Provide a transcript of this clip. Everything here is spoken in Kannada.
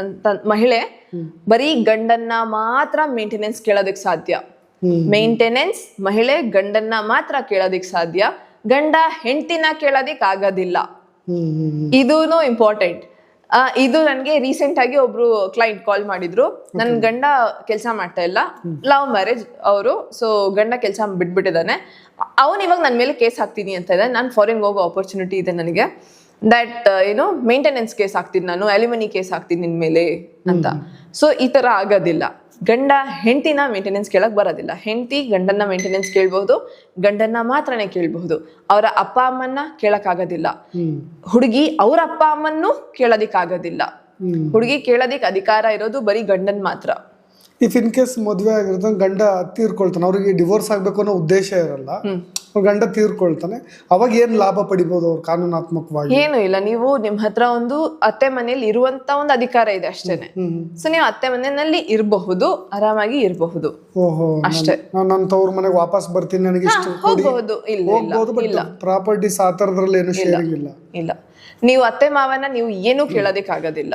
ಅಂತ ಮಹಿಳೆ ಬರೀ ಗಂಡನ್ನ ಮಾತ್ರ ಮೇಂಟೆನೆನ್ಸ್ ಕೇಳೋದಕ್ ಸಾಧ್ಯ. ಮೇಂಟೆನೆನ್ಸ್ ಮಹಿಳೆ ಗಂಡನ್ನ ಮಾತ್ರ ಕೇಳೋದಿಕ್ ಸಾಧ್ಯ, ಗಂಡ ಹೆಂಡತಿನ ಕೇಳೋದಿಕ್ ಆಗೋದಿಲ್ಲ. ಇದೂನು ಇಂಪಾರ್ಟೆಂಟ್. ಇದು ನನ್ಗೆ ರೀಸೆಂಟ್ ಆಗಿ ಒಬ್ರು ಕ್ಲೈಂಟ್ ಕಾಲ್ ಮಾಡಿದ್ರು. ನನ್ ಗಂಡ ಕೆಲಸ ಮಾಡ್ತಾ ಇಲ್ಲ, ಲವ್ ಮ್ಯಾರೇಜ್ ಅವರು. ಸೊ ಗಂಡ ಕೆಲಸ ಬಿಟ್ಬಿಟ್ಟಿದ್ದಾನೆ, ಅವನ್ ಇವಾಗ ನನ್ ಮೇಲೆ ಕೇಸ್ ಹಾಕ್ತೀನಿ ಅಂತ ಇದೆ. ನಾನು ಫಾರಿನ್ ಹೋಗೋ ಆಪರ್ಚುನಿಟಿ ಇದೆ ನನಗೆ, ದಟ್ ಏನೋ ಮೇಂಟೆನೆನ್ಸ್ ಕೇಸ್ ಹಾಕ್ತೀನಿ, ನಾನು ಅಲಿಮನಿ ಕೇಸ್ ಹಾಕ್ತೀನಿ ನಿನ್ ಮೇಲೆ ಅಂತ. ಸೊ ಈ ತರ ಆಗೋದಿಲ್ಲ. ಗಂಡ ಹೆಂಡತಿನ ಮೇಂಟೆನೆನ್ಸ್ ಕೇಳಕ್ ಬರೋದಿಲ್ಲ. ಹೆಂಡತಿ ಗಂಡನ್ನ ಮೇಂಟೆನೆನ್ಸ್ ಕೇಳ್ಬಹುದು, ಗಂಡನ್ನ ಮಾತ್ರನೇ ಕೇಳ್ಬಹುದು. ಅವರ ಅಪ್ಪ ಅಮ್ಮನ್ನ ಕೇಳಕ್ ಆಗೋದಿಲ್ಲ. ಹುಡುಗಿ ಅವ್ರ ಅಪ್ಪ ಅಮ್ಮನ್ನು ಕೇಳೋದಿಕ್ ಆಗೋದಿಲ್ಲ. ಹುಡುಗಿ ಕೇಳೋದಿಕ್ ಅಧಿಕಾರ ಇರೋದು ಬರೀ ಗಂಡನ್ ಮಾತ್ರ. ಇಫ್ ಇನ್ ಕೇಸ್ ಮದುವೆ ಆಗಿರುತ್ತೆ, ಗಂಡ ತೀರ್ಕೊಳ್ತಾನೆ, ಅವ್ರಿಗೆ ಡಿವೋರ್ಸ್ ಆಗ್ಬೇಕು ಅನ್ನೋ ಉದ್ದೇಶ ಇರಲ್ಲ, ಗಂಡ ತೀರ್ಕೊಳ್ತಾನೆ, ಅವಾಗ ಏನ್ ಲಾಭ ಪಡಿಬಹುದು ಅವ್ರು ಕಾನೂನಾತ್ಮಕವಾಗಿ? ಏನು ಇಲ್ಲ, ನೀವು ನಿಮ್ ಹತ್ರ ಒಂದು ಅತ್ತೆ ಮನೆಯಲ್ಲಿ ಇರುವಂತ ಒಂದು ಅಧಿಕಾರ ಇದೆ ಅಷ್ಟೇನೆ. ಸೊ ನೀವು ಅತ್ತೆ ಮನೆಯಲ್ಲಿ ಇರಬಹುದು, ಆರಾಮಾಗಿ ಇರಬಹುದು. ಓಹೋ, ಅಷ್ಟೇ. ನನ್ನ ತವ್ರ ಮನೆಗೆ ವಾಪಸ್ ಬರ್ತೀನಿ, ನನಗೆ ಇಷ್ಟು ಹೋಗ್ಬಹುದು. ಇಲ್ಲ, ಪ್ರಾಪರ್ಟೀಸ್ ಆ ತರದ್ರಲ್ಲಿ ಏನು ಶೇರಿಂಗ್ ಇಲ್ಲ. ಇಲ್ಲ, ನೀವು ಅತ್ತೆ ಮಾವನ ನೀವು ಏನು ಕೇಳೋದಿಕ್ ಆಗೋದಿಲ್ಲ.